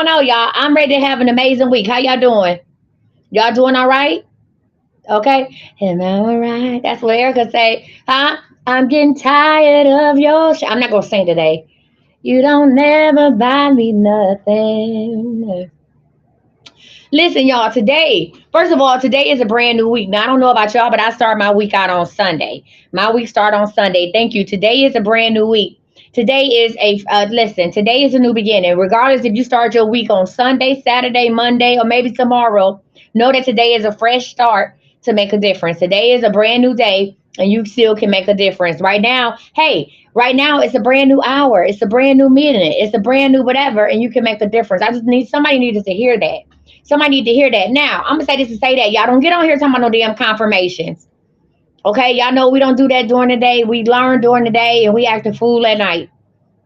don't know, y'all. I'm ready to have an amazing week. How y'all doing? Y'all doing all right? Okay. Am I all right? That's what Erica say. Huh? I'm getting tired of your I'm not gonna sing today. You don't never buy me nothing. Listen, y'all, today, first of all, today is a brand new week. Now, I don't know about y'all, but I start my week out on Sunday. My week start on Sunday. Thank you. Today is a brand new week. Today is listen, today is a new beginning. Regardless if you start your week on Sunday, Saturday, Monday, or maybe tomorrow, know that today is a fresh start to make a difference. Today is a brand new day and you still can make a difference. Right now, hey, right now it's a brand new hour. It's a brand new minute. It's a brand new whatever, and you can make a difference. I just need somebody needed to hear that. Somebody need to hear that. Now, I'm gonna say this to say that. Y'all don't get on here talking about no damn confirmations. Okay, y'all know we don't do that during the day. We learn during the day and we act a fool at night.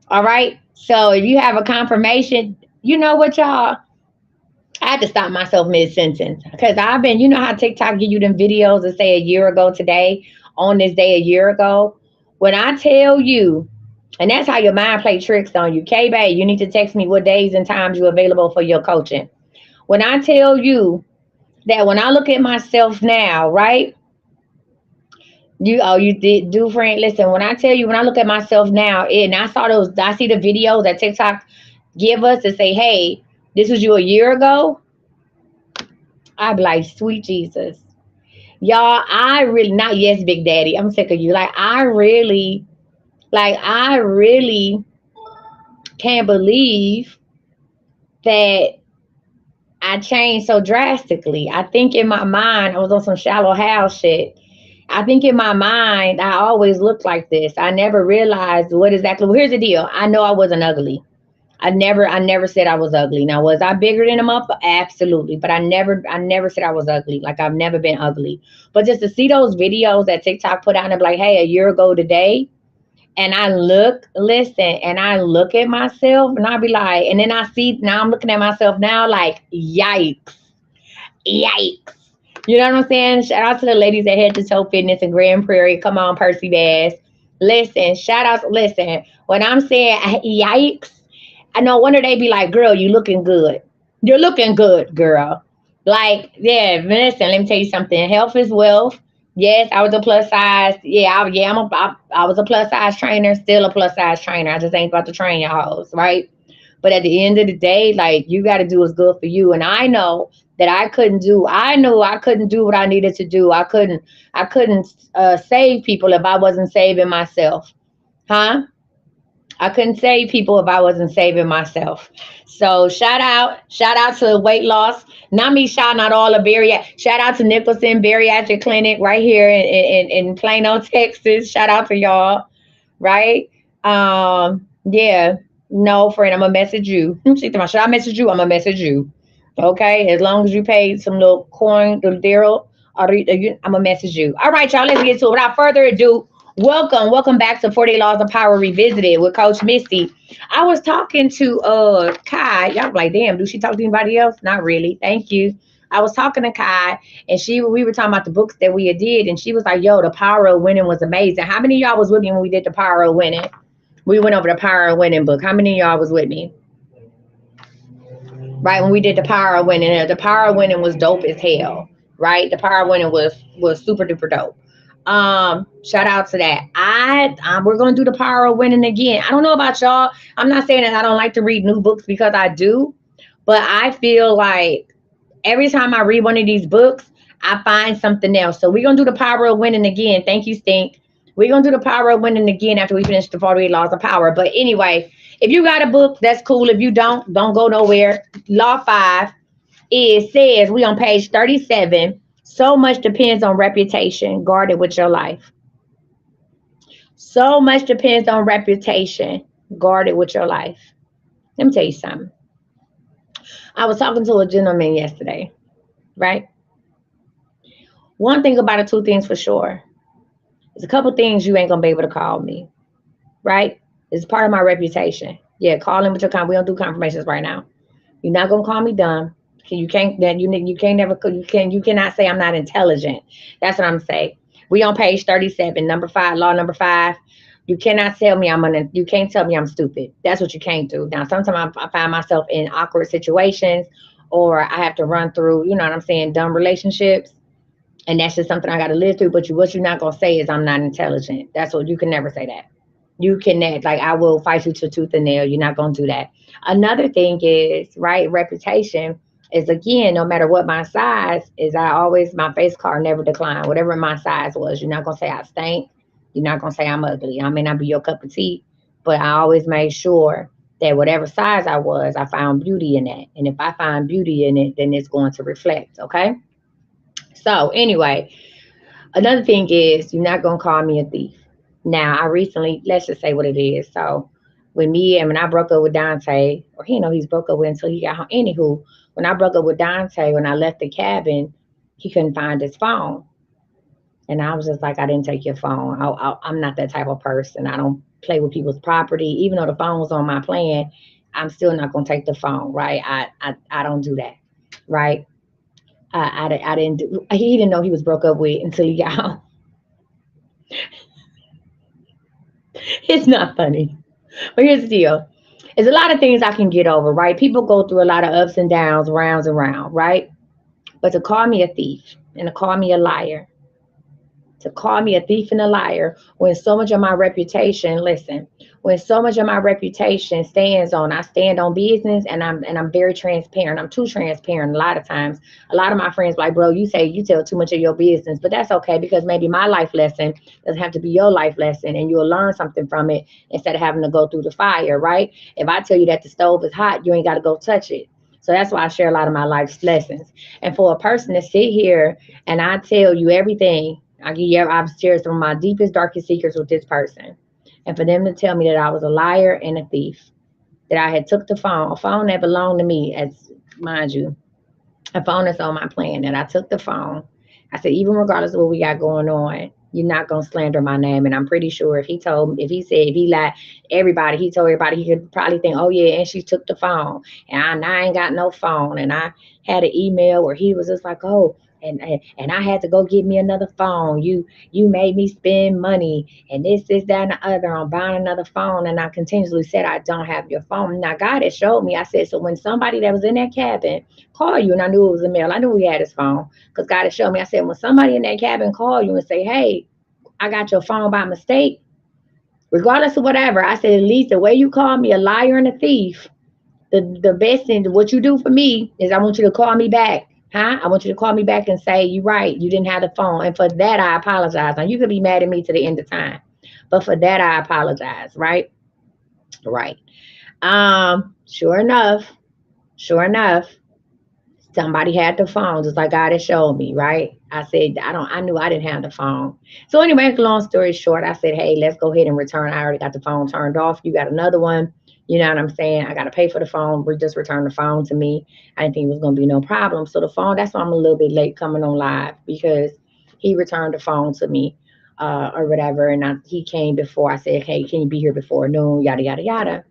All right. So if you have a confirmation, you know what, y'all? I had to stop myself mid sentence because I've been, you know how TikTok give you them videos that say a year ago today, on this day a year ago. When I tell you, and that's how your mind play tricks on you. K Bay, you need to text me what days and times you're available for your coaching. When I tell you that when I look at myself now, right? You did do friend. Listen, when I tell you when I look at myself now, and I see the videos that TikTok give us to say, hey, this was you a year ago. I'd be like, sweet Jesus. Y'all, I really not yes, Big Daddy. I'm sick of you. I really can't believe that I changed so drastically. I think in my mind, I was on some shallow house shit. I think in my mind, I always looked like this. I never realized what exactly. Well, here's the deal. I know I wasn't ugly. I never said I was ugly. Now, was I bigger than a up? Absolutely. But I never said I was ugly. Like I've never been ugly. But just to see those videos that TikTok put out and be like, hey, a year ago today, and I look at myself and I be like, and then I see now I'm looking at myself now like, yikes, yikes. You know what I'm saying? Shout out to the ladies at Head to Toe Fitness in Grand Prairie. Come on, Percy Bass. Listen, shout out. Listen, when I'm saying yikes, I know one of they be like, girl, you looking good. You're looking good, girl. Like, yeah, listen, let me tell you something. Health is wealth. Yes, I was a plus size. I was a plus size trainer, still a plus size trainer. I just ain't about to train your hoes, right? But at the end of the day, like you got to do what's good for you. And I know that I knew I couldn't do what I needed to do. I couldn't save people if I wasn't saving myself. Huh? I couldn't save people if I wasn't saving myself. So shout out to weight loss. Not me shouting out all the bariatric. Shout out to Nicholson Bariatric Clinic right here in Plano, Texas. Shout out to y'all. Right? Yeah. No, friend, I'm gonna message you. She told me, should I message you? I'm gonna message you. Okay, as long as you paid some little coin, little deal, I'm gonna message you. All right, y'all, let's get to it. Without further ado, welcome back to 40 Laws of Power Revisited with Coach Misty. I was talking to Kai. Y'all like, damn, do she talk to anybody else? Not really. Thank you. I was talking to Kai, and we were talking about the books that we had did, and she was like, "Yo, the Power of Winning was amazing." How many of y'all was with me when we did the Power of Winning? We went over the Power of Winning book. How many of y'all was with me? Right when we did the Power of Winning, the Power of Winning was dope as hell. Right, the Power of Winning was super duper dope. Shout out to that. We're gonna do the Power of Winning again. I don't know about y'all. I'm not saying that I don't like to read new books because I do, but I feel like every time I read one of these books, I find something else. So we're gonna do the Power of Winning again. Thank you, Stink. We're gonna do the Power of Winning again after we finish the 48 Laws of Power. But anyway, if you got a book, that's cool. If you don't go nowhere. Law 5, it says we on page 37. So much depends on reputation. Guard it with your life. So much depends on reputation. Guard it with your life. Let me tell you something. I was talking to a gentleman yesterday, right? One thing about it, two things for sure. There's a couple things you ain't gonna be able to call me, right? It's part of my reputation. Yeah, call in with your we don't do confirmations right now. You're not gonna call me dumb. You can't that you can't never you cannot say I'm not intelligent. That's what I'm saying. We on page 37, number 5, law number 5. You cannot tell me you can't tell me I'm stupid. That's what you can't do. Now, sometimes I find myself in awkward situations, or I have to run through, you know what I'm saying, dumb relationships. And that's just something I got to live through. But what you're not going to say is I'm not intelligent. That's what you can never say that. You cannot, like, I will fight you to tooth and nail. You're not going to do that. Another thing is, right, reputation is, again, no matter what my size is, my face card never decline. Whatever my size was, you're not going to say I stink. You're not going to say I'm ugly. I may not be your cup of tea, but I always made sure that whatever size I was, I found beauty in that. And if I find beauty in it, then it's going to reflect. Okay. So, anyway, another thing is you're not gonna call me a thief. Now, I recently, let's just say what it is. So, when I broke up with Dante, or he know he's broke up with until he got home. Anywho, when I broke up with Dante, when I left the cabin, he couldn't find his phone, and I was just like, I didn't take your phone. I'm not that type of person. I don't play with people's property, even though the phone's on my plan. I'm still not gonna take the phone, right? I don't do that, right? I didn't do. He didn't know he was broke up with until he got home. It's not funny. But here's the deal. There's a lot of things I can get over, right? People go through a lot of ups and downs, rounds and rounds, right? But to call me a thief and to call me a liar, to call me a thief and a liar when so much of my reputation, listen, when so much of my reputation I stand on business, and I'm very transparent. I'm too transparent a lot of times. A lot of my friends like, bro, you say you tell too much of your business, but that's okay because maybe my life lesson doesn't have to be your life lesson, and you'll learn something from it instead of having to go through the fire, right? If I tell you that the stove is hot, you ain't got to go touch it. So that's why I share a lot of my life's lessons. And for a person to sit here and I tell you everything, I've shared some of my deepest, darkest secrets with this person. And for them to tell me that I was a liar and a thief, that I had took the phone, a phone that belonged to me, as mind you, a phone that's on my plan, that I took the phone. I said, even regardless of what we got going on, you're not gonna slander my name. And I'm pretty sure if he lied, he told everybody, he could probably think, oh yeah, and she took the phone, and I ain't got no phone. And I had an email where he was just like, oh, and I had to go get me another phone. You made me spend money and this, that, and the other on buying another phone. And I continuously said, I don't have your phone. Now God had showed me. I said, so when somebody that was in that cabin call you, and I knew it was a male, I knew he had his phone because God had showed me. I said, when somebody in that cabin call you and say, hey, I got your phone by mistake, regardless of whatever, I said, at least the way you call me a liar and a thief, the best thing, what you do for me is I want you to call me back. Huh? I want you to call me back and say, you're right, you didn't have the phone. And for that, I apologize. Now, you could be mad at me to the end of time, but for that, I apologize. Right? Right. Sure enough, sure enough, somebody had the phone, just like God had showed me, right? I said, I knew I didn't have the phone. So anyway, long story short, I said, hey, let's go ahead and return. I already got the phone turned off. You got another one. You know what I'm saying? I got to pay for the phone. We just returned the phone to me. I didn't think it was going to be no problem. So the phone, that's why I'm a little bit late coming on live, because he returned the phone to me or whatever. And he came before. I said, hey, can you be here before noon? Yada, yada, yada.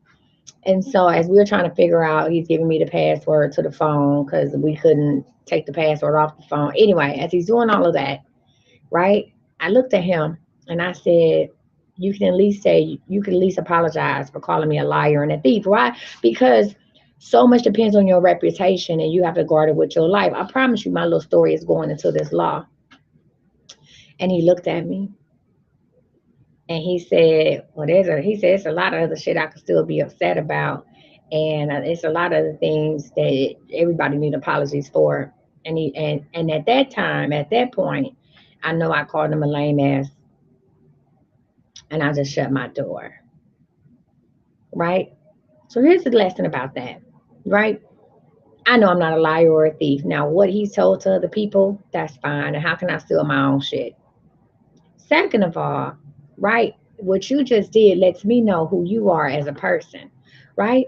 And so as we were trying to figure out, he's giving me the password to the phone because we couldn't take the password off the phone. Anyway, as he's doing all of that, right? I looked at him and I said, you can at least apologize for calling me a liar and a thief. Why? Because so much depends on your reputation and you have to guard it with your life. I promise you my little story is going into this law. And he looked at me and he said, "Well, he said it's a lot of other shit I could still be upset about, and it's a lot of the things that everybody need apologies for." And at that time, at that point, I know I called him a lame ass, and I just shut my door. Right. So here's the lesson about that. Right. I know I'm not a liar or a thief. Now, what he's told to other people, that's fine. And how can I steal my own shit? Second of all, right, what you just did lets me know who you are as a person, right?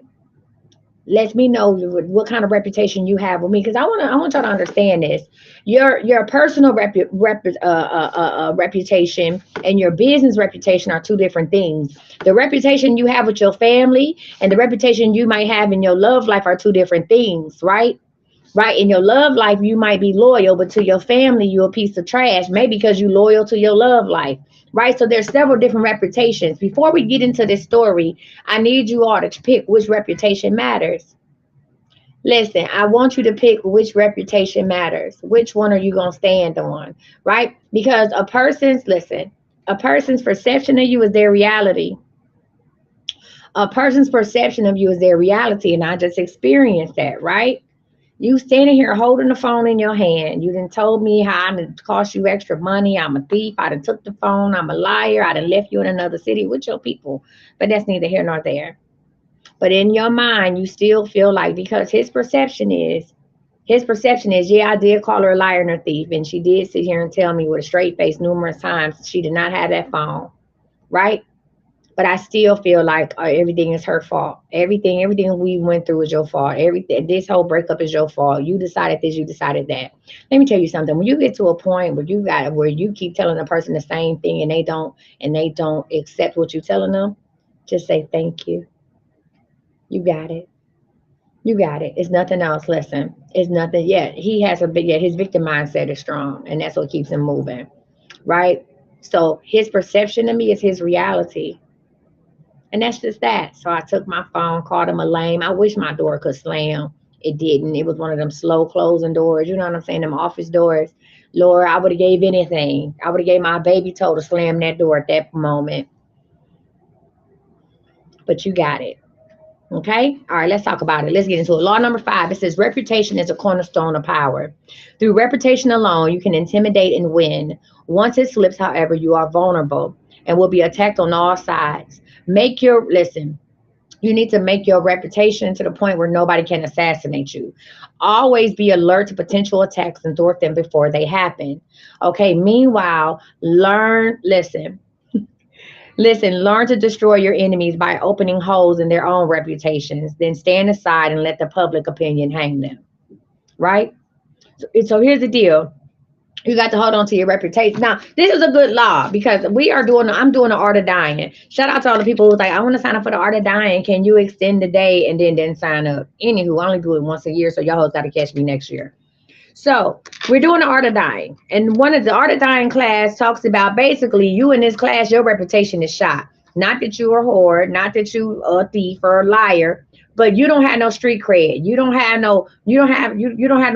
Lets me know what kind of reputation you have with me, because I want y'all to understand this. Your personal reputation and your business reputation are two different things. The reputation you have with your family and the reputation you might have in your love life are two different things, right? right? In your love life, you might be loyal, but to your family, you're a piece of trash, maybe because you're loyal to your love life, right? So there's several different reputations. Before we get into this story, I need you all to pick which reputation matters. Listen, I want you to pick which reputation matters. Which one are you going to stand on, right? Because listen, a person's perception of you is their reality. A person's perception of you is their reality. And I just experienced that, right? You standing here holding the phone in your hand. You done told me how I done cost you extra money. I'm a thief. I done took the phone. I'm a liar. I done left you in another city with your people. But that's neither here nor there. But in your mind, you still feel like because his perception is, yeah, I did call her a liar and a thief. And she did sit here and tell me with a straight face numerous times she did not have that phone. Right? But I still feel like everything is her fault. Everything we went through is your fault. Everything, this whole breakup is your fault. You decided this, you decided that. Let me tell you something. When you get to a point where you keep telling a person the same thing and they don't accept what you're telling them, just say thank you. You got it. You got it. It's nothing else. Listen, it's nothing. Yeah, he has a big. Yeah, his victim mindset is strong, and that's what keeps him moving. Right. So his perception of me is his reality. And that's just that. So I took my phone, called him a lame. I wish my door could slam. It didn't. It was one of them slow closing doors. You know what I'm saying? Them office doors. Lord, I would have gave anything. I would have gave my baby toe to slam that door at that moment. But you got it. Okay. All right. Let's talk about it. Let's get into it. Law number 5. It says reputation is a cornerstone of power. Through reputation alone, you can intimidate and win. Once it slips, however, you are vulnerable and will be attacked on all sides. Listen, you need to make your reputation to the point where nobody can assassinate you. Always be alert to potential attacks and thwart them before they happen. Okay. Meanwhile, learn to destroy your enemies by opening holes in their own reputations. Then stand aside and let the public opinion hang them. Right? So here's the deal. You got to hold on to your reputation. Now, this is a good law because I'm doing the art of dying. Shout out to all the people who's like, I want to sign up for the art of dying. Can you extend the day and then sign up? Anywho, I only do it once a year, so y'all got to catch me next year. So we're doing the art of dying. And one of the art of dying class talks about basically you in this class, your reputation is shot. Not that you are a whore, not that you a thief or a liar, but you don't have no street cred. You don't have no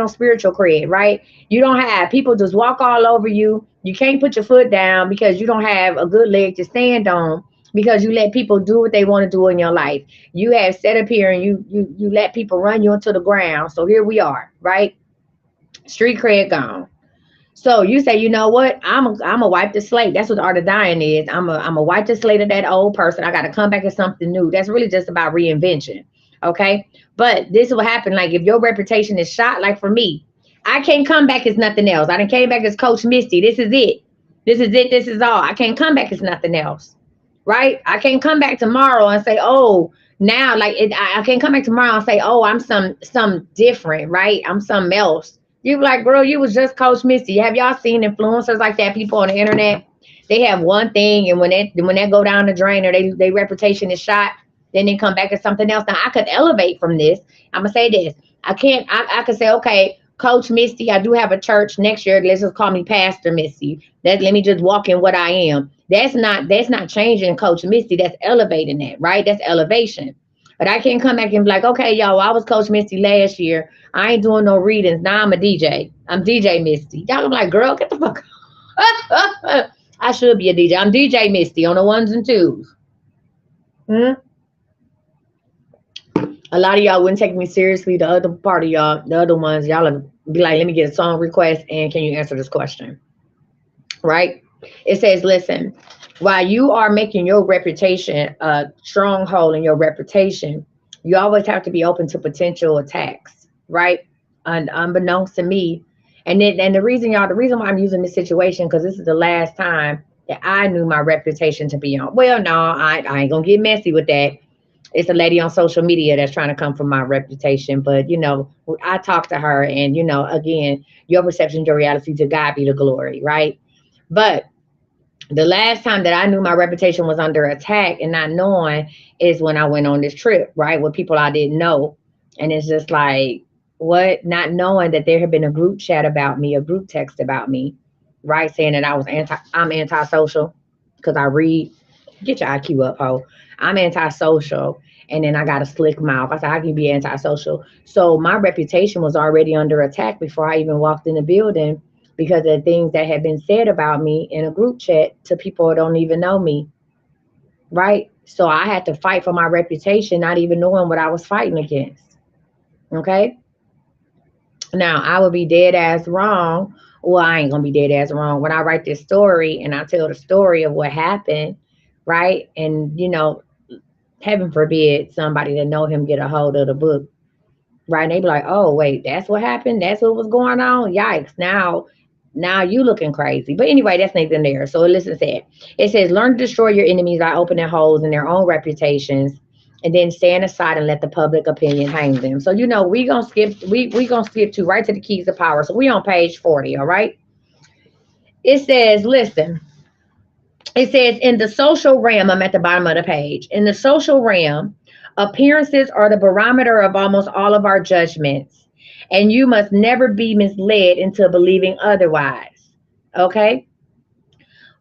spiritual cred, right? You don't have people just walk all over you. You can't put your foot down because you don't have a good leg to stand on because you let people do what they want to do in your life. You have set up here and you let people run you into the ground. So here we are, right? Street cred gone. So you say, you know what? I'm a wipe the slate. That's what the art of dying is. I'm a wipe the slate of that old person. I got to come back as something new. That's really just about reinvention. Okay. But this will happen. Like if your reputation is shot, like for me, I can't come back as nothing else. I done came back as Coach Misty. This is it. This is it. This is all. I can't come back as nothing else. Right? I can't come back tomorrow and say, oh, now I can't come back tomorrow and say, oh, I'm some different, right? I'm something else. You be like, girl, you was just Coach Misty. Have y'all seen influencers like that? People on the internet, they have one thing, and when they go down the drain or they reputation is shot, then they come back as something else. Now I could elevate from this. I'm gonna say this. I can't. I could say, okay, Coach Misty, I do have a church next year. Let's just call me Pastor Misty. Let me just walk in what I am. That's not changing Coach Misty. That's elevating that, right? That's elevation. But I can't come back and be like, okay, y'all, I was Coach Misty last year. I ain't doing no readings. Now I'm a DJ. I'm DJ Misty. Y'all gonna be like, girl, get the fuck. I should be a DJ. I'm DJ Misty on the ones and twos. Hmm? A lot of y'all wouldn't take me seriously. The other part of y'all, the other ones, y'all would be like, let me get a song request and can you answer this question? Right? It says, listen, while you are making your reputation a stronghold in your reputation, you always have to be open to potential attacks, right? And unbeknownst to me, and the reason why I'm using this situation because this is the last time that I knew my reputation to be on. Well, no, I ain't gonna get messy with that. It's a lady on social media that's trying to come for my reputation, but I talked to her, and again, your perception, your reality, to God be the glory, right? But the last time that I knew my reputation was under attack and not knowing is when I went on this trip, right, with people I didn't know. And it's just like, What? Not knowing that there had been a group chat about me, a group text about me, right? Saying that I'm antisocial because I read. Get your IQ up, ho. I'm antisocial. And then I got a slick mouth. I said, I can be antisocial. So my reputation was already under attack before I even walked in the building because of things that had been said about me in a group chat to people who don't even know me, right? So I had to fight for my reputation, not even knowing what I was fighting against. Okay. Now I would be dead ass wrong. Well, I ain't gonna be dead ass wrong when I write this story and I tell the story of what happened, right? And heaven forbid somebody that know him get a hold of the book, right? And they be like, "Oh, wait, that's what happened. That's what was going on. Yikes! Now you looking crazy." But anyway, that's Nathan there. So listen to it. It says, "Learn to destroy your enemies by opening holes in their own reputations." And then stand aside and let the public opinion hang them. So we gonna skip to right to the keys of power. So we on page 40, all right? It says, listen, it says in the social realm, I'm at the bottom of the page. In the social realm, appearances are the barometer of almost all of our judgments, and you must never be misled into believing otherwise. Okay?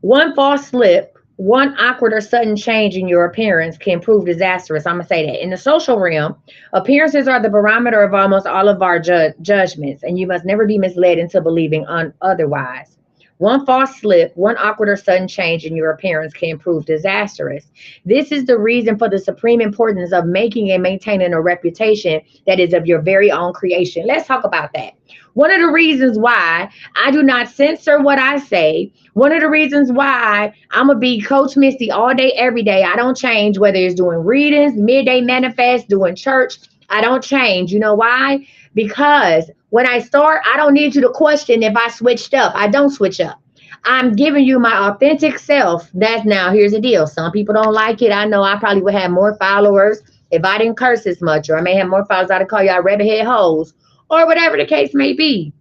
One false slip, one awkward or sudden change in your appearance can prove disastrous. I'm going to say that. In the social realm, appearances are the barometer of almost all of our judgments, and you must never be misled into believing otherwise. One false slip, one awkward or sudden change in your appearance can prove disastrous. This is the reason for the supreme importance of making and maintaining a reputation that is of your very own creation. Let's talk about that. One of the reasons why I do not censor what I say, one of the reasons why I'm going to be Coach Misty all day, every day. I don't change whether it's doing readings, midday manifest, doing church. I don't change. You know why? Because when I start, I don't need you to question if I switched up. I don't switch up. I'm giving you my authentic self. That's now, here's the deal. Some people don't like it. I know I probably would have more followers if I didn't curse as much, or I may have more followers. I'd call y'all redhead hoes, or whatever the case may be.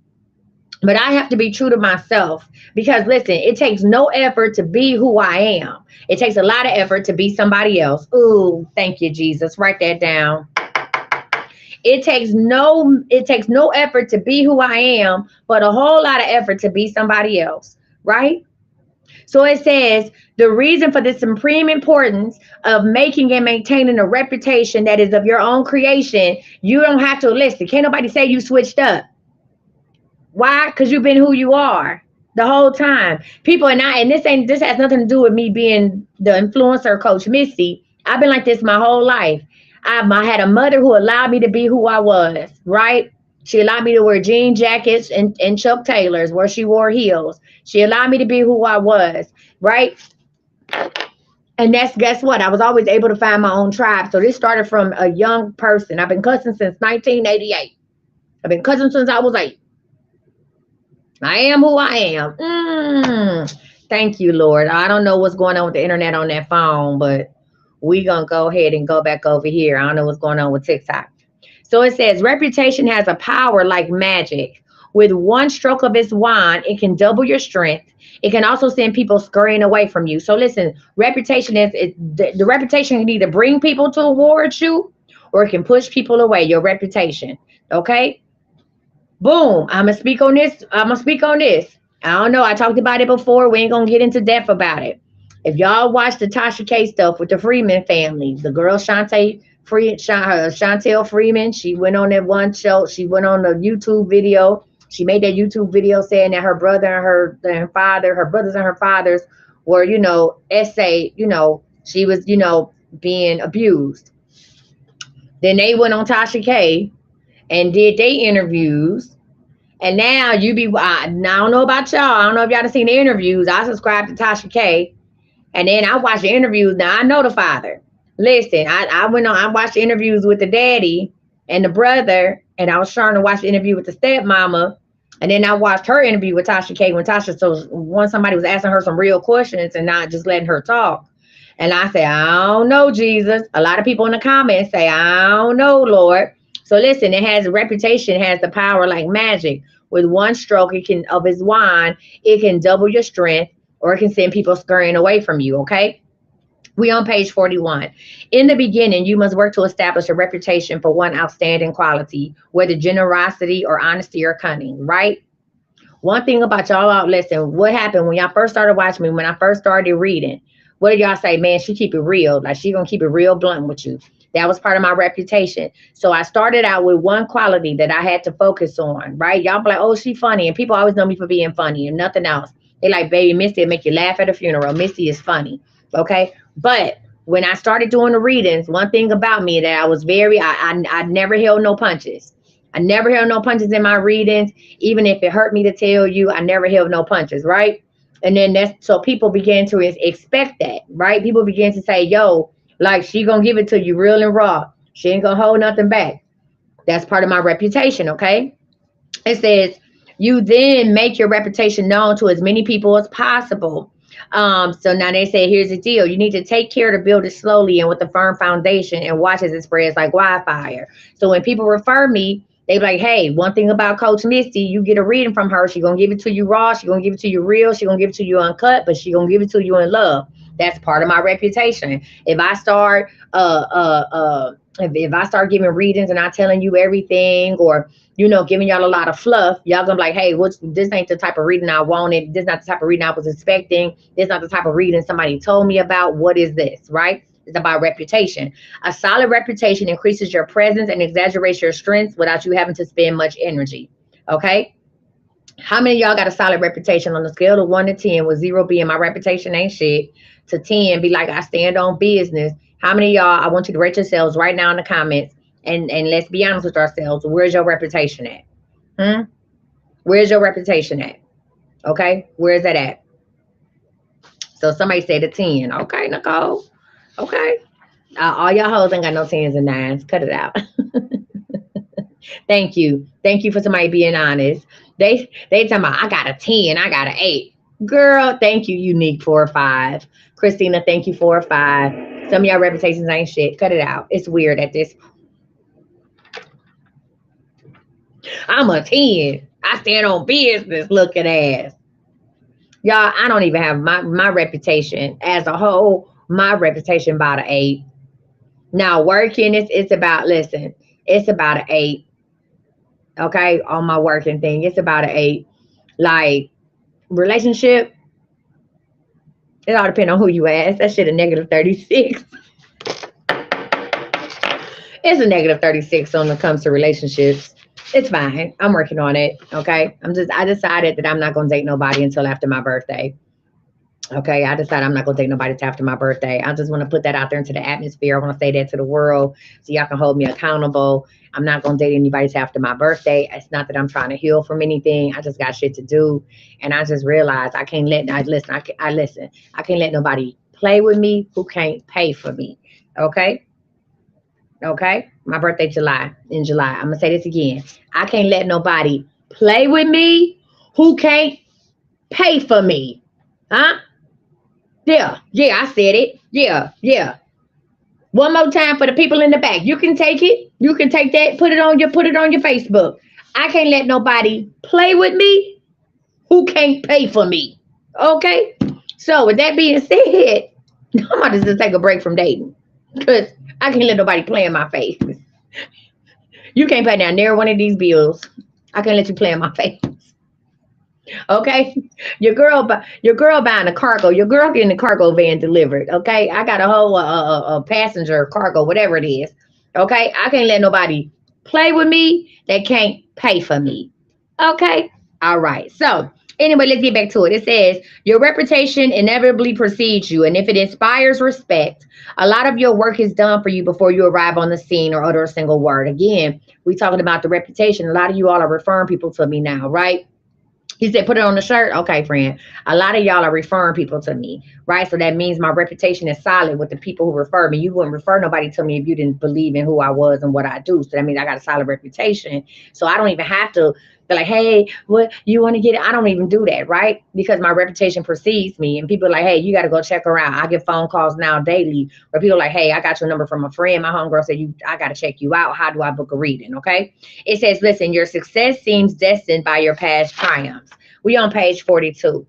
But I have to be true to myself because listen, it takes no effort to be who I am. It takes a lot of effort to be somebody else. Ooh, thank you, Jesus. Write that down. It takes no effort to be who I am, but a whole lot of effort to be somebody else, right? So it says the reason for the supreme importance of making and maintaining a reputation that is of your own creation, you don't have to listen. Can't nobody say you switched up. Why? Because you've been who you are the whole time. People and this has nothing to do with me being the influencer Coach Misty. I've been like this my whole life. I had a mother who allowed me to be who I was, right? She allowed me to wear jean jackets and Chuck Taylors where she wore heels. She allowed me to be who I was, right? And that's guess what? I was always able to find my own tribe. So this started from a young person. I've been cussing since 1988. I've been cussing since I was 8. I am who I am. Thank you, Lord. I don't know what's going on with the internet on that phone, but we gonna go ahead and go back over here. I don't know what's going on with TikTok. So it says reputation has a power like magic. With one stroke of its wand, it can double your strength. It can also send people scurrying away from you. So listen, reputation the reputation can either bring people towards you or it can push people away. Your reputation, okay? Boom. I'm gonna speak on this. I don't know. I talked about it before. We ain't gonna get into depth about it. If y'all watch the Tasha K stuff with the Freeman family, the girl Chantel Freeman, she went on that one show. She went on a YouTube video. She made that YouTube video saying that her brother and her father, her brothers and her fathers were, she was, being abused. Then they went on Tasha K and did they interviews. And now I don't know about y'all. I don't know if y'all have seen the interviews. I subscribe to Tasha K. And then I watch the interviews. Now I know the father. Listen, I watched the interviews with the daddy and the brother. And I was trying to watch the interview with the stepmama. And then I watched her interview with Tasha K when somebody was asking her some real questions and not just letting her talk. And I say, I don't know, Jesus. A lot of people in the comments say, I don't know, Lord. So listen, reputation has the power like magic. With one stroke of his wand, it can double your strength or it can send people scurrying away from you, okay? We on page 41. In the beginning, you must work to establish a reputation for one outstanding quality, whether generosity or honesty or cunning, right? One thing about y'all out, listen, what happened when y'all first started watching me, when I first started reading, what did y'all say? Man, she keep it real. Like she gonna keep it real blunt with you. That was part of my reputation. So I started out with one quality that I had to focus on, right? Y'all be like, oh, she funny. And people always know me for being funny and nothing else. They like, baby, Misty will make you laugh at a funeral. Misty is funny. Okay. But when I started doing the readings, one thing about me that I was I never held no punches. I never held no punches in my readings, even if it hurt me to tell you. I never held no punches, right? And then that's so people began to expect that, right? People began to say, "Yo, like she gonna give it to you real and raw. She ain't gonna hold nothing back." That's part of my reputation, okay? It says you then make your reputation known to as many people as possible. So now they say, here's the deal. You need to take care to build it slowly and with a firm foundation and watch as it spreads like wildfire. So when people refer me, they be like, hey, one thing about Coach Misty, you get a reading from her. She gonna give it to you raw. She gonna give it to you real. She gonna give it to you uncut, but she gonna give it to you in love. That's part of my reputation. If I start giving readings and not telling you everything, or giving y'all a lot of fluff, y'all gonna be like, hey, this ain't the type of reading I wanted. This not the type of reading I was expecting. This not the type of reading somebody told me about. What is this, right? It's about reputation. A solid reputation increases your presence and exaggerates your strengths without you having to spend much energy. Okay? How many of y'all got a solid reputation on the scale of 1 to 10, with zero being my reputation ain't shit, to 10 be like I stand on business? How many of y'all, I want you to rate yourselves right now in the comments, and let's be honest with ourselves. Where's your reputation at? Hmm? Where's your reputation at? Okay? Where's that at? So somebody said a 10. Okay, Nicole. Okay. All y'all hoes ain't got no 10s and 9s. Cut it out. Thank you. Thank you for somebody being honest. They talking about I got a 10, I got an 8. Girl, thank you, unique 4 or 5. Christina, thank you 4 or 5. Some of y'all reputations ain't shit. Cut it out. It's weird at this. I'm a 10. I stand on business looking ass. Y'all, I don't even have my reputation as a whole. My reputation about an 8. Now working, it's about, listen, it's about an 8. Okay, on my working thing, it's about an 8. Like relationship, it all depends on who you ask. That shit a -36. It's a -36 when it comes to relationships. It's fine. I'm working on it. Okay. I decided that I'm not gonna date nobody until after my birthday. Okay, I decided I'm not gonna take nobody to after my birthday. I just want to put that out there into the atmosphere. I want to say that to the world so y'all can hold me accountable. I'm not gonna date anybody to after my birthday. It's not that I'm trying to heal from anything. I just got shit to do, and I just realized I can't let. I listen. I listen. I can't let nobody play with me who can't pay for me. Okay, okay. My birthday in July. I'm gonna say this again. I can't let nobody play with me who can't pay for me. Huh? Yeah, yeah, I said it. Yeah, yeah. One more time for the people in the back. You can take it. You can take that. Put it on your Facebook. I can't let nobody play with me who can't pay for me. Okay? So with that being said, I'm about to just take a break from dating. Because I can't let nobody play in my face. You can't pay down near one of these bills. I can't let you play in my face. Okay, your girl buying a cargo. Your girl getting the cargo van delivered. Okay, I got a whole a passenger cargo, whatever it is. Okay, I can't let nobody play with me that can't pay for me. Okay, all right. So anyway, let's get back to it. It says your reputation inevitably precedes you, and if it inspires respect, a lot of your work is done for you before you arrive on the scene or utter a single word. Again, we talking about the reputation. A lot of you all are referring people to me now, right? He said, put it on the shirt. Okay, friend. A lot of y'all are referring people to me, right? So that means my reputation is solid with the people who refer me. You wouldn't refer nobody to me if you didn't believe in who I was and what I do. So that means I got a solid reputation. So I don't even have to be like, hey, what you want to get? I don't even do that, right? Because my reputation precedes me. And people are like, hey, you got to go check her out. I get phone calls now daily where people are like, hey, I got your number from a friend. My homegirl said, I got to check you out. How do I book a reading? Okay. It says, listen, your success seems destined by your past triumphs. We on page 42.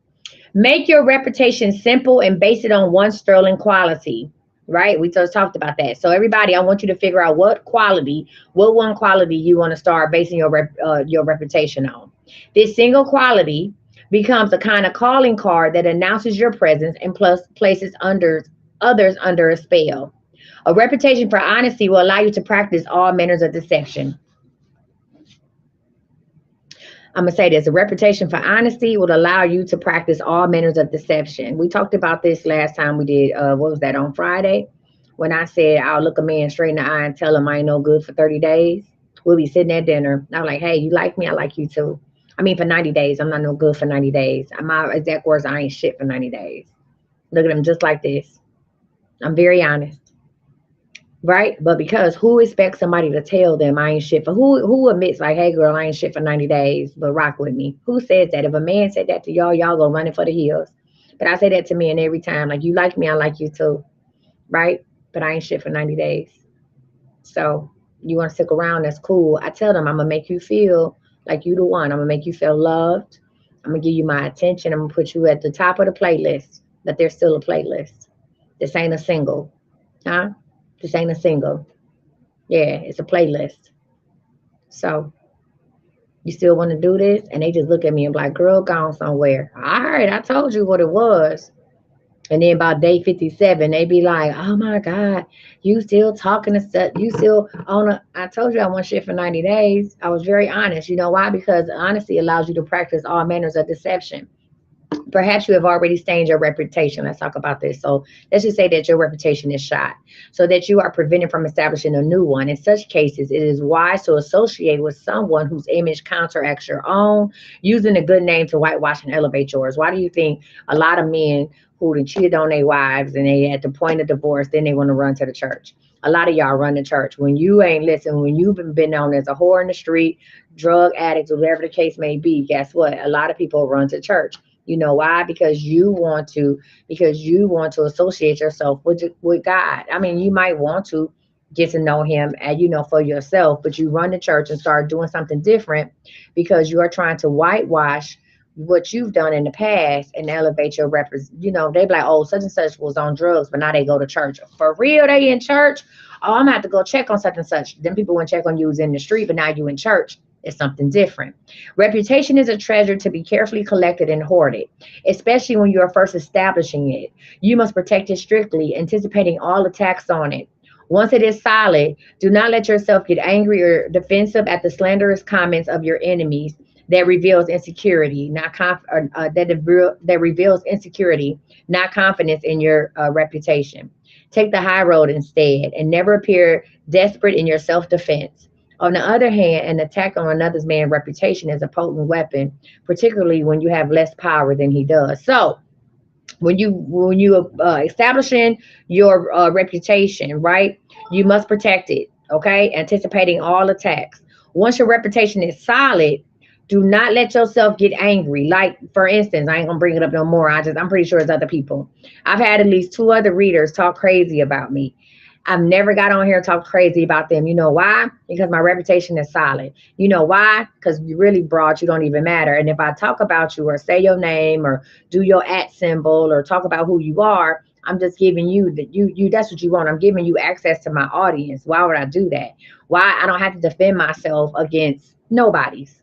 Make your reputation simple and base it on one sterling quality. right? We just talked about that. So everybody, I want you to figure out what one quality you want to start basing your reputation on. This single quality becomes a kind of calling card that announces your presence and plus places others under a spell. A reputation for honesty will allow you to practice all manners of deception. I'm gonna say this: a reputation for honesty would allow you to practice all manners of deception. We talked about this last time we did. What was that, on Friday? When I said I'll look a man straight in the eye and tell him I ain't no good for 30 days. We'll be sitting at dinner. I'm like, hey, you like me? I like you too. I mean, for 90 days, I'm not no good for 90 days. My exact words: I ain't shit for 90 days. Look at him just like this. I'm very honest. Right? But because who expects somebody to tell them I ain't shit for who admits like, hey girl, I ain't shit for 90 days, but rock with me? Who says that? If a man said that to y'all, y'all go running for the hills. But I say that to men every time. Like, you like me, I like you too. Right? But I ain't shit for 90 days. So you want to stick around, that's cool. I tell them I'm gonna make you feel like you the one. I'm gonna make you feel loved. I'm gonna give you my attention. I'm gonna put you at the top of the playlist. But there's still a playlist. This ain't a single. Huh? This ain't a single. Yeah, it's a playlist. So you still want to do this? And they just look at me and be like, girl, gone somewhere. All right, I told you what it was. And then about day 57, they be like, oh my God, you still talking to stuff. You still on a, I told you I want shit for 90 days. I was very honest. You know why? Because honesty allows you to practice all manners of deception. Perhaps you have already stained your reputation. Let's talk about this. So let's just say that your reputation is shot, so that you are prevented from establishing a new one. In such cases, it is wise to associate with someone whose image counteracts your own, using a good name to whitewash and elevate yours. Why do you think a lot of men who done cheated on their wives and they at the point of divorce, then they want to run to the church? A lot of y'all run to church when you ain't listen, when you've been known as a whore in the street, drug addict, whatever the case may be. Guess what? A lot of people run to church. You know why? Because you want to associate yourself with God. I mean, you might want to get to know him and for yourself, but you run to church and start doing something different because you are trying to whitewash what you've done in the past and elevate your they be like, oh, such and such was on drugs, but now they go to church. For real, they in church? Oh, I'm gonna have to go check on such and such. Then people wouldn't check on you was in the street, but now you in church. It's something different. Reputation is a treasure to be carefully collected and hoarded, especially when you are first establishing it. You must protect it strictly, anticipating all attacks on it. Once it is solid, do not let yourself get angry or defensive at the slanderous comments of your enemies. That reveals insecurity, not that reveals insecurity, not confidence in your reputation. Take the high road instead, and never appear desperate in your self-defense. On the other hand, an attack on another man's reputation is a potent weapon, particularly when you have less power than he does. So, when you establishing your reputation, right, you must protect it. Okay, anticipating all attacks. Once your reputation is solid, do not let yourself get angry. Like, for instance, I ain't gonna bring it up no more. I'm pretty sure it's other people. I've had at least two other readers talk crazy about me. I've never got on here and talked crazy about them. You know why? Because my reputation is solid. You know why? Because you really broad, you don't even matter. And if I talk about you or say your name or do your at symbol or talk about who you are, I'm just giving you that you that's what you want. I'm giving you access to my audience. Why would I do that? Why? I don't have to defend myself against nobody's.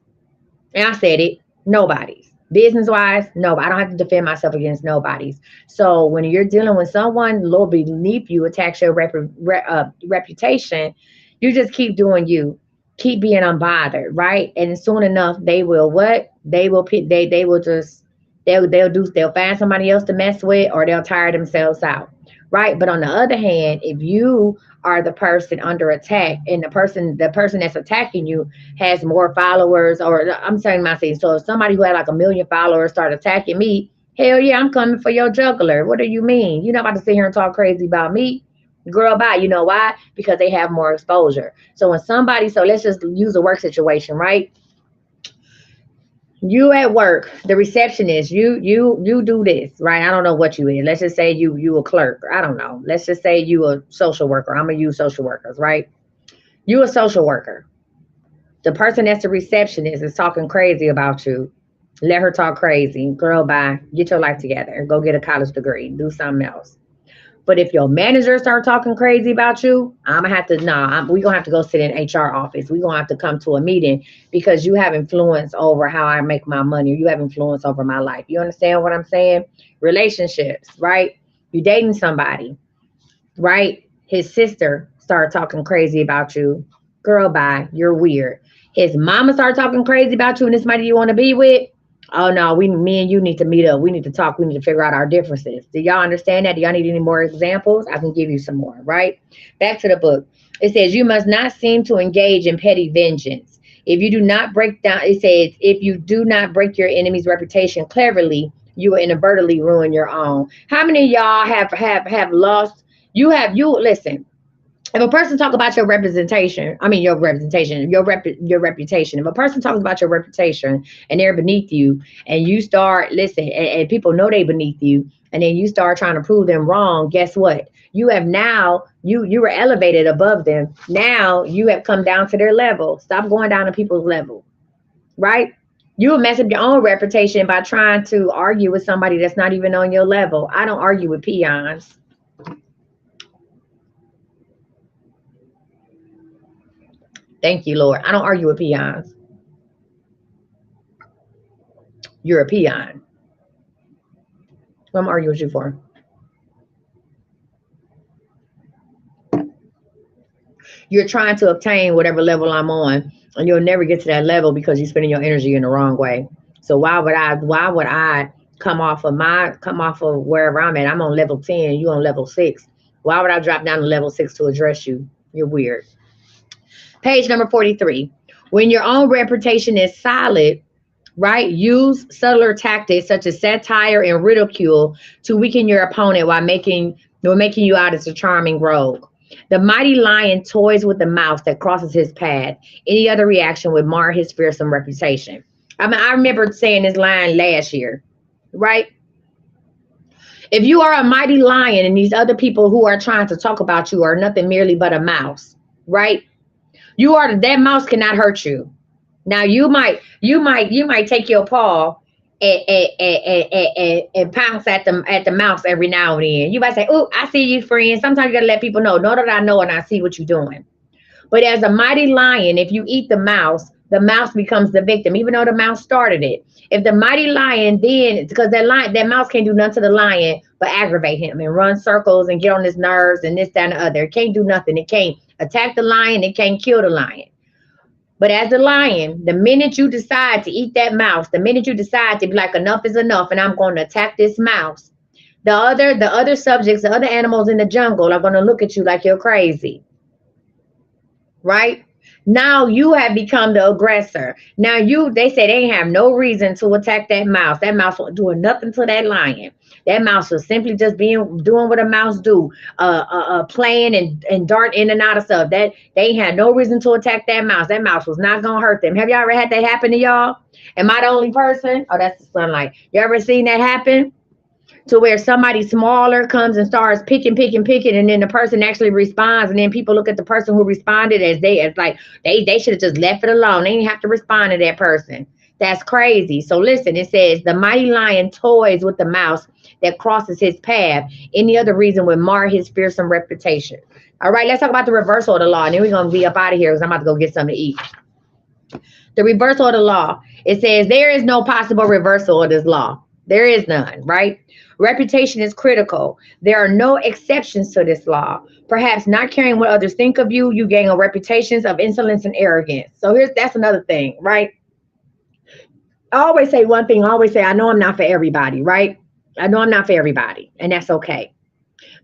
And I said it, nobody's. Business wise, no, I don't have to defend myself against nobody's. So when you're dealing with someone a little beneath you attacks your reputation, you just keep doing you, keep being unbothered, right? And soon enough, they will what? They will pick. They will just they'll find somebody else to mess with, or they'll tire themselves out, right? But on the other hand, if you are the person under attack and the person that's attacking you has more followers, or I'm saying myself. So if somebody who had like 1 million followers start attacking me, hell yeah, I'm coming for your juggler. What do you mean? You're not about to sit here and talk crazy about me. Girl, bye. You know why? Because they have more exposure. So so let's just use a work situation, right? You at work, the receptionist, you do this, right? I don't know what you is. Let's just say you a clerk. I don't know. Let's just say you a social worker. I'm gonna use social workers, right? You a social worker. The person that's the receptionist is talking crazy about you. Let her talk crazy. Girl, bye. Get your life together. Go get a college degree. Do something else. But if your manager start talking crazy about you, I'm gonna have to we gonna have to go sit in HR office. We gonna have to come to a meeting because you have influence over how I make my money. Or you have influence over my life. You understand what I'm saying? Relationships, right? You dating somebody, right? His sister started talking crazy about you. Girl, bye. You're weird. His mama started talking crazy about you, and this somebody you want to be with. Oh no, me and you need to meet up. We need to talk. We need to figure out our differences. Do y'all understand that? Do y'all need any more examples? I can give you some more, right? Back to the book. It says you must not seem to engage in petty vengeance. If you do not break down, it says if you do not break your enemy's reputation cleverly, you will inadvertently ruin your own. How many of y'all have lost? You listen. If a person talk about your representation, I mean your reputation. If a person talks about your reputation and they're beneath you, and you start listen, and people know they beneath you, and then you start trying to prove them wrong, guess what? You have now you were elevated above them. Now you have come down to their level. Stop going down to people's level, right? You will mess up your own reputation by trying to argue with somebody that's not even on your level. I don't argue with peons. Thank you, Lord. I don't argue with peons. You're a peon. What I'm arguing with you for? You're trying to obtain whatever level I'm on, and you'll never get to that level because you're spending your energy in the wrong way. So why would I come off of wherever I'm at? I'm on level 10, you on level 6. Why would I drop down to level 6 to address you? You're weird. Page number 43. When your own reputation is solid, right? Use subtler tactics such as satire and ridicule to weaken your opponent while making you out as a charming rogue. The mighty lion toys with the mouse that crosses his path. Any other reaction would mar his fearsome reputation. I mean, I remember saying this line last year, right? If you are a mighty lion and these other people who are trying to talk about you are nothing merely but a mouse, right? That mouse cannot hurt you. Now you might take your paw and pounce at the mouse every now and then. You might say, "Oh, I see you, friend." Sometimes you gotta let people know that I know and I see what you're doing. But as a mighty lion, if you eat the mouse becomes the victim, even though the mouse started it. If the mighty lion then, because that mouse can't do nothing to the lion but aggravate him and run circles and get on his nerves and this, that, and the other. It can't do nothing. It can't attack the lion. It can't kill the lion. But as a lion, the minute you decide to eat that mouse, the minute you decide to be like, enough is enough, and I'm going to attack this mouse, the other subjects, the other animals in the jungle are going to look at you like you're crazy, right? Now you have become the aggressor. Now they say they have no reason to attack that mouse. That mouse wasn't doing nothing to that lion. That mouse was simply just doing what a mouse do, playing and dart in and out of stuff. That they had no reason to attack that mouse. That mouse was not gonna hurt them. Have y'all ever had that happen to y'all? Am I the only person? Oh, that's the sunlight. You ever seen that happen? To where somebody smaller comes and starts picking, and then the person actually responds, and then people look at the person who responded as like they should have just left it alone. They didn't have to respond to that person. That's crazy. So listen, it says the mighty lion toys with the mouse that crosses his path. Any other reason would mar his fearsome reputation. All right, let's talk about the reversal of the law, and then we're gonna be up out of here because I'm about to go get something to eat. The reversal of the law. It says there is no possible reversal of this law. There is none, right? Reputation is critical. There are no exceptions to this law. Perhaps not caring what others think of you, you gain a reputation of insolence and arrogance. So that's another thing, right? I always say one thing. I always say, I know I'm not for everybody, right? I know I'm not for everybody, and that's okay.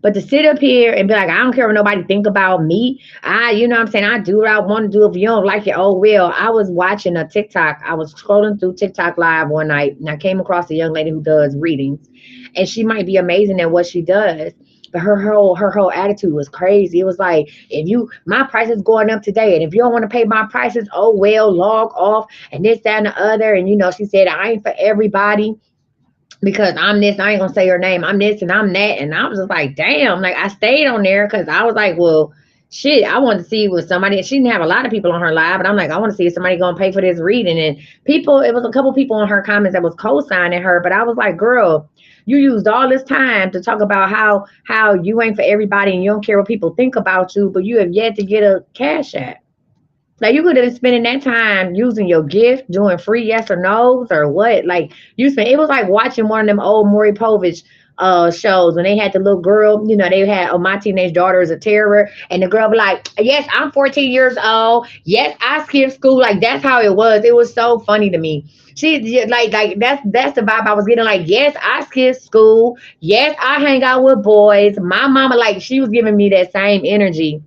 But to sit up here and be like, I don't care what nobody think about me. You know what I'm saying? I do what I want to do. If you don't like it, oh well. I was watching a TikTok. I was scrolling through TikTok live one night, and I came across a young lady who does readings, and she might be amazing at what she does. But her whole attitude was crazy. It was like, my price is going up today, and if you don't want to pay my prices, oh well, log off, and this, that, and the other. And she said, I ain't for everybody. Because I'm this, I ain't gonna say her name. I'm this and I'm that. And I was just like, damn, like I stayed on there because I was like, well, shit, I wanted to see was somebody. She didn't have a lot of people on her live, but I'm like, I want to see if somebody gonna pay for this reading. And people, it was a couple people in her comments that was co-signing her, but I was like, girl, you used all this time to talk about how you ain't for everybody and you don't care what people think about you, but you have yet to get a cash app. Like you could have been spending that time using your gift, doing free yes or no's or what. Like you spent it was like watching one of them old Maury Povich shows when they had the little girl, they had my teenage daughter is a terror, and the girl be like, yes, I'm 14 years old. Yes, I skipped school. Like that's how it was. It was so funny to me. She like that's the vibe I was getting. Like, yes, I skipped school. Yes, I hang out with boys. My mama, like she was giving me that same energy,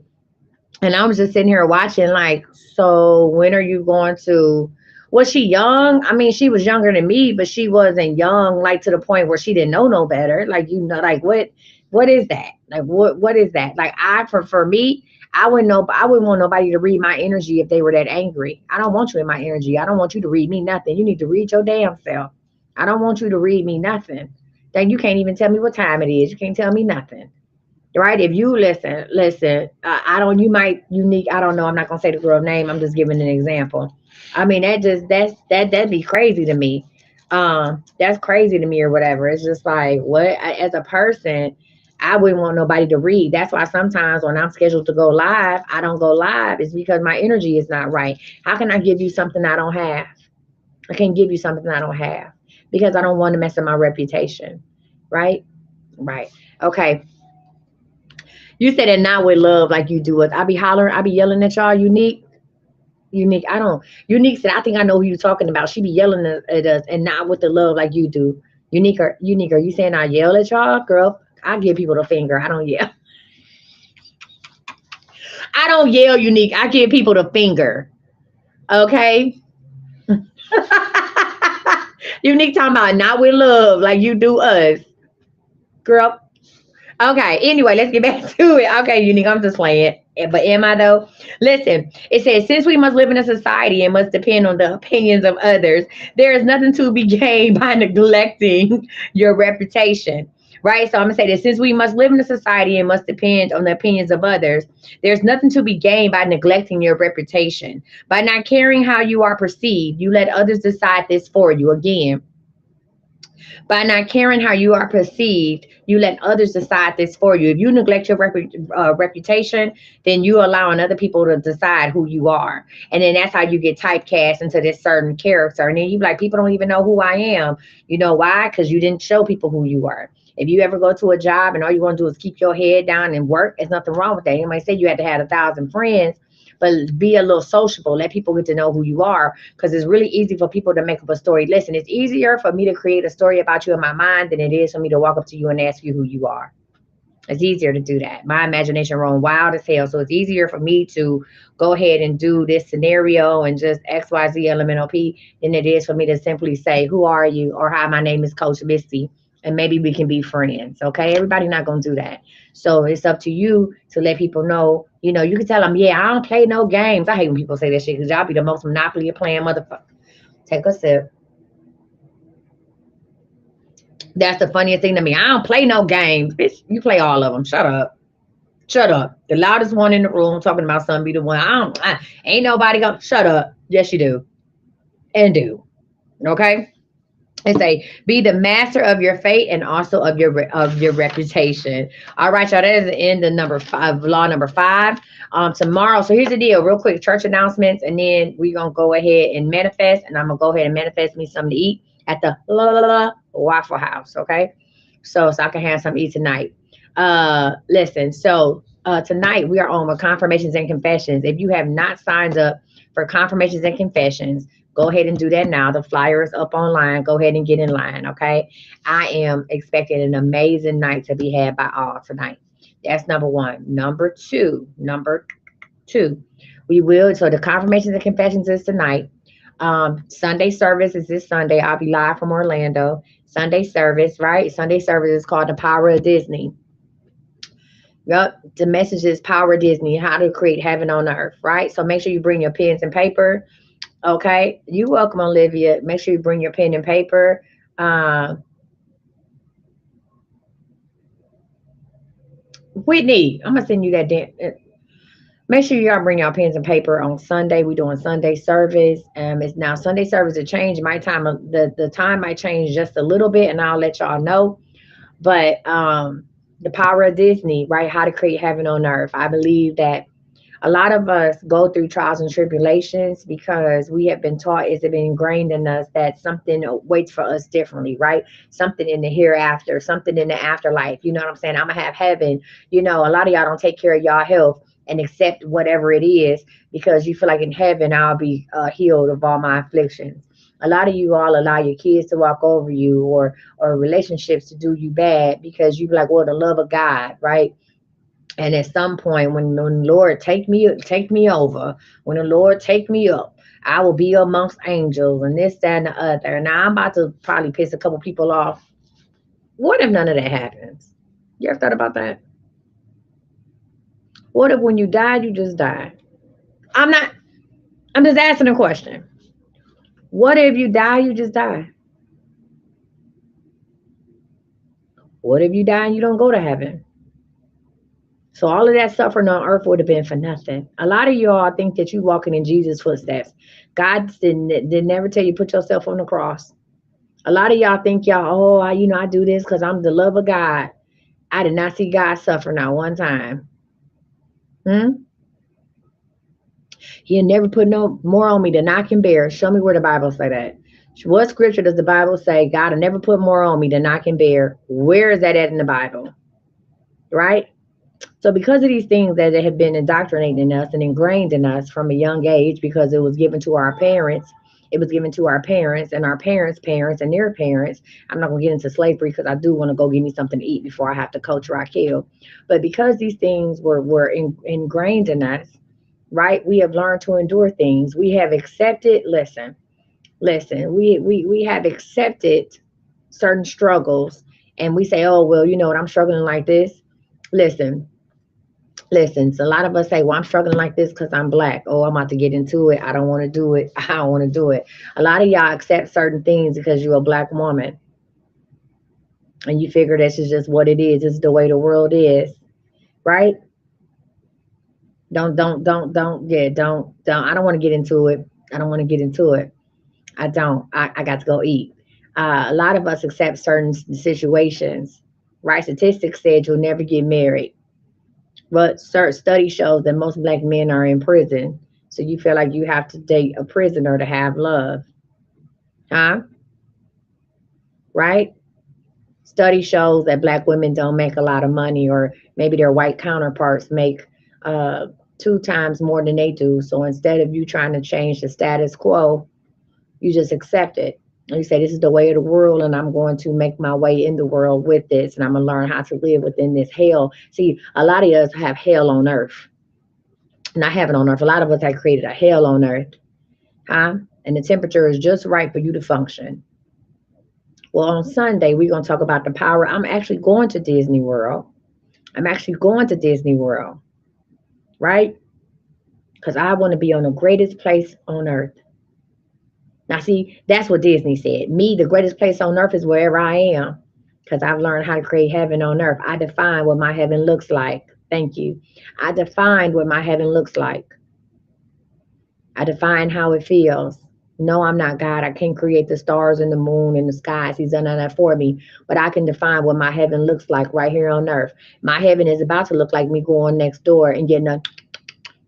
and I was just sitting here watching, like, so when are you going to? Was she young? I mean, she was younger than me, but she wasn't young, like to the point where she didn't know no better. Like, like what is that? Like, what is that? Like, for me, I wouldn't want nobody to read my energy if they were that angry. I don't want you in my energy. I don't want you to read me nothing. You need to read your damn self. I don't want you to read me nothing. Then you can't even tell me what time it is. You can't tell me nothing, right? If you listen, I don't, you might unique, I don't know, I'm not gonna say the girl name, I'm just giving an example. I mean, that'd be crazy to me. That's crazy to me or whatever. It's just like, as a person, I wouldn't want nobody to read. That's why sometimes when I'm scheduled to go live, I don't go live. It's because my energy is not right. How can I give you something I don't have? I can't give you something I don't have because I don't want to mess up my reputation, right? Right. Okay. You said it not with love like you do us. I be hollering, I be yelling at y'all. Unique. I don't. Unique said, I think I know who you're talking about. She be yelling at us and not with the love like you do. Unique. Are you saying I yell at y'all, girl? I give people the finger. I don't yell. I don't yell. Unique. I give people the finger. Okay. Unique talking about not with love like you do us, girl. Okay, anyway, let's get back to it. Okay, Unique, I'm just playing. But am I though? Listen, it says, since we must live in a society and must depend on the opinions of others, there is nothing to be gained by neglecting your reputation. Right? So I'm gonna say this, since we must live in a society and must depend on the opinions of others, there's nothing to be gained by neglecting your reputation. By not caring how you are perceived, you let others decide this for you. Again, by not caring how you are perceived, you let others decide this for you. If you neglect your reputation, then you allowing other people to decide who you are. And then that's how you get typecast into this certain character. And then you be like, people don't even know who I am. You know why? Because you didn't show people who you are. If you ever go to a job and all you want to do is keep your head down and work, there's nothing wrong with that. You might say you had to have 1,000 friends, but be a little sociable. Let people get to know who you are, because it's really easy for people to make up a story. Listen, it's easier for me to create a story about you in my mind than it is for me to walk up to you and ask you who you are. It's easier to do that. My imagination runs wild as hell. So it's easier for me to go ahead and do this scenario and just XYZ LMNOP than it is for me to simply say, who are you? Or hi, my name is Coach Misty. And maybe we can be friends. Okay. Everybody not going to do that. So it's up to you to let people know, you can tell them, yeah, I don't play no games. I hate when people say that shit because y'all be the most monopoly playing motherfucker. Take a sip. That's the funniest thing to me. I don't play no games. Bitch, you play all of them. Shut up. Shut up. The loudest one in the room talking about something be the one. Ain't nobody gonna shut up. Yes, you do. And do. Okay? And say, be the master of your fate and also of your reputation. All right, y'all. That is the end of number 5, law number 5. Tomorrow. So here's the deal, real quick, church announcements, and then we're gonna go ahead and manifest, and I'm gonna go ahead and manifest me something to eat at the Waffle House. Okay. So I can have something to eat tonight. Listen, so tonight we are on with confirmations and confessions. If you have not signed up for confirmations and confessions, go ahead and do that now. The flyer is up online. Go ahead and get in line, okay? I am expecting an amazing night to be had by all tonight. That's number one. Number two, so the confirmations and confessions is tonight. Sunday service is this Sunday. I'll be live from Orlando. Sunday service, right? Sunday service is called The Power of Disney. Yep, the message is Power Disney, how to create heaven on earth, right? So make sure you bring your pens and paper. Okay, you welcome, Olivia. Make sure you bring your pen and paper. Uh, Whitney, I'm gonna send you that. Make sure y'all bring y'all pens and paper on Sunday. We doing Sunday service. It's now Sunday service to change. My time, the time might change just a little bit, and I'll let y'all know. But the power of Disney, right? How to create heaven on earth. I believe that a lot of us go through trials and tribulations because we have been taught, it's been ingrained in us that something waits for us differently, right? Something in the hereafter, something in the afterlife. You know what I'm saying? I'm gonna have heaven. You know, a lot of y'all don't take care of y'all health and accept whatever it is because you feel like in heaven I'll be healed of all my afflictions. A lot of you all allow your kids to walk over you, or relationships to do you bad because you be like, well, the love of God, right? And at some point, when the Lord take me over, when the Lord take me up, I will be amongst angels and this, that, and the other. Now I'm about to probably piss a couple people off. What if none of that happens? You ever thought about that? What if when you die, you just die? I'm not. I'm just asking a question. What if you die, you just die? What if you die and you don't go to heaven? So all of that suffering on earth would have been for nothing. A lot of y'all think that you walking in Jesus' footsteps. God did never tell you put yourself on the cross. A lot of y'all think y'all, oh, I do this because I'm the love of God. I did not see God suffer not one time. Hmm? He never put no more on me than I can bear. Show me where the Bible say that. What scripture does the Bible say? God will never put more on me than I can bear. Where is that at in the Bible? Right? So because of these things that have been indoctrinated in us and ingrained in us from a young age, because it was given to our parents, it was given to our parents and our parents' parents and their parents. I'm not going to get into slavery because I do want to go get me something to eat before I have to coach Raquel. But because these things were ingrained in us, right? We have learned to endure things. We have accepted, listen, we have accepted certain struggles, and we say, oh, well, you know what, I'm struggling like this. Listen, Listen, so a lot of us say, well, I'm struggling like this because I'm black. Oh, I'm about to get into it. I don't want to do it. I don't want to do it. A lot of y'all accept certain things because you're a black woman and you figure this is just what it is. It's the way the world is, right? Don't. I don't want to get into it. I don't want to get into it. I don't. I got to go eat. A lot of us accept certain situations, right? Statistics said you'll never get married. But certain study shows that most black men are in prison. So you feel like you have to date a prisoner to have love. Huh? Right? Study shows that black women don't make a lot of money, or maybe their white counterparts make uh, two times more than they do. So instead of you trying to change the status quo, you just accept it. And you say, this is the way of the world, and I'm going to make my way in the world with this, and I'm going to learn how to live within this hell. See, a lot of us have hell on earth. Not heaven on earth. A lot of us have created a hell on earth, huh? And the temperature is just right for you to function. Well, on Sunday, we're going to talk about the power. I'm actually going to Disney World. I'm actually going to Disney World, right? Because I want to be on the greatest place on earth. Now, see, that's what Disney said. Me, the greatest place on earth is wherever I am, because I've learned how to create heaven on earth. I define what my heaven looks like. Thank you. I defined what my heaven looks like. I define how it feels. No, I'm not God. I can't create the stars and the moon and the skies. He's done that for me. But I can define what my heaven looks like right here on earth. My heaven is about to look like me going next door and getting a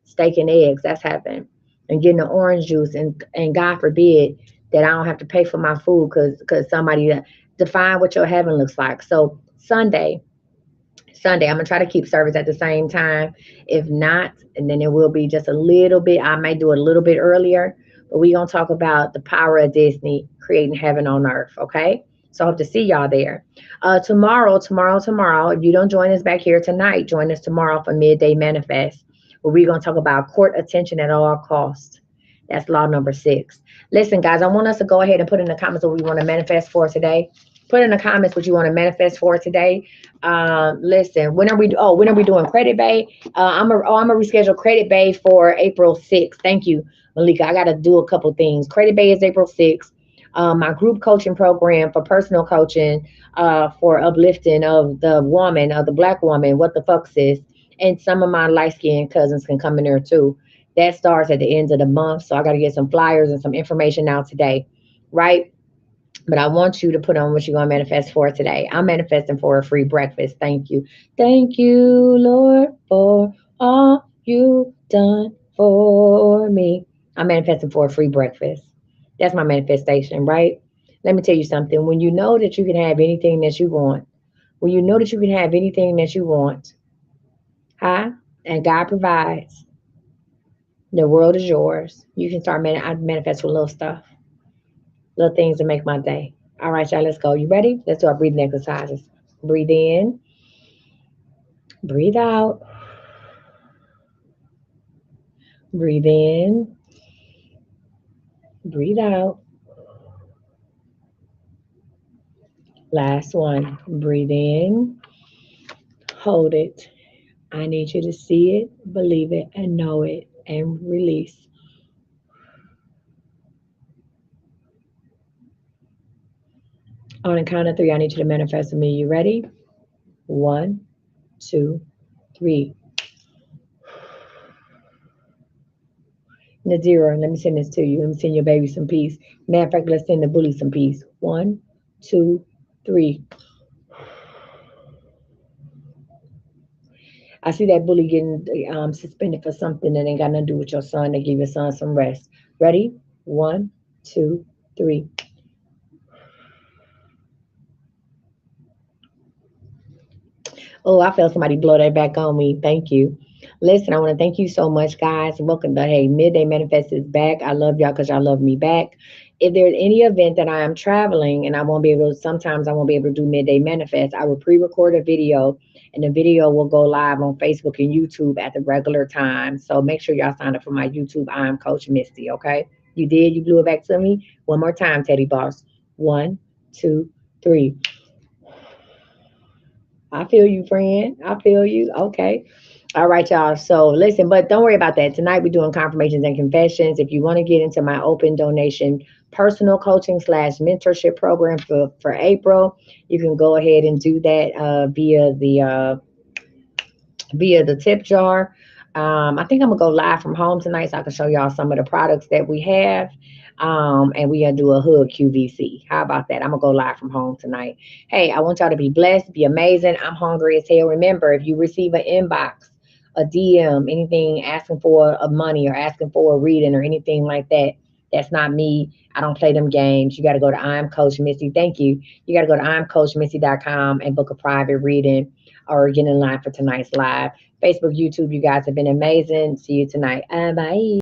steak and eggs. That's heaven. And getting the orange juice. And God forbid that I don't have to pay for my food because somebody define what your heaven looks like. So Sunday, I'm gonna try to keep service at the same time. If not, and then it will be just a little bit. I may do it a little bit earlier, but we're gonna talk about the power of Disney creating heaven on earth. Okay. So I hope to see y'all there. Tomorrow. If you don't join us back here tonight, join us tomorrow for Midday Manifest, where we're gonna talk about court attention at all costs. That's law number 6. Listen, guys, I want us to go ahead and put in the comments what we want to manifest for today. Put in the comments what you want to manifest for today. Listen, when are we doing Credit Bay? I'm gonna reschedule Credit Bay for April 6th. Thank you, Malika. I gotta do a couple things. Credit Bay is April 6th. My group coaching program for personal coaching, for uplifting of the woman, of the black woman, what the fuck sis, And some of my light skinned cousins can come in there too. That starts at the end of the month. So I got to get some flyers and some information out today, right? But I want you to put on what you're going to manifest for today. I'm manifesting for a free breakfast. Thank you. Thank you, Lord, for all you done for me. I'm manifesting for a free breakfast. That's my manifestation, right? Let me tell you something. When you know that you can have anything that you want, when you know that you can have anything that you want, huh? And God provides, the world is yours. You can start I manifest with little stuff, little things to make my day. All right, y'all, let's go. You ready? Let's do our breathing exercises. Breathe in, breathe out, breathe in, breathe out. Last one. Breathe in, hold it. I need you to see it, believe it, and know it, and release. On the count of three, I need you to manifest with me. You ready? One, two, three. Nadira, let me send this to you. Let me send your baby some peace. Matter of fact, let's send the bully some peace. One, two, three. I see that bully getting suspended for something that ain't got nothing to do with your son. They give your son some rest. Ready? One, two, three. Oh, I felt somebody blow that back on me. Thank you. Listen, I want to thank you so much, guys. Welcome to Hey Midday Manifest is back. I love y'all because y'all love me back. If there's any event that I am traveling and I won't be able to, sometimes I won't be able to do Midday Manifest, I will pre-record a video and the video will go live on Facebook and YouTube at the regular time. So make sure y'all sign up for my YouTube. I'm Coach Misty, okay? You did? You blew it back to me? One more time, Teddy Boss. One, two, three. I feel you, friend. I feel you. Okay. All right, y'all. So listen, but don't worry about that. Tonight we're doing confirmations and confessions. If you want to get into my open donation personal coaching slash mentorship program for April, you can go ahead and do that via the tip jar. I think I'm gonna go live from home tonight so I can show y'all some of the products that we have. And we gonna do a hood QVC. How about that? I'm gonna go live from home tonight. Hey, I want y'all to be blessed, be amazing. I'm hungry as hell. Remember, if you receive an inbox, a DM, anything asking for a money or asking for a reading or anything like that, that's not me. I don't play them games. You got to go to I'm Coach Misty. Thank you. You got to go to I'mCoachMisty.com and book a private reading or get in line for tonight's live. Facebook, YouTube, you guys have been amazing. See you tonight. Bye.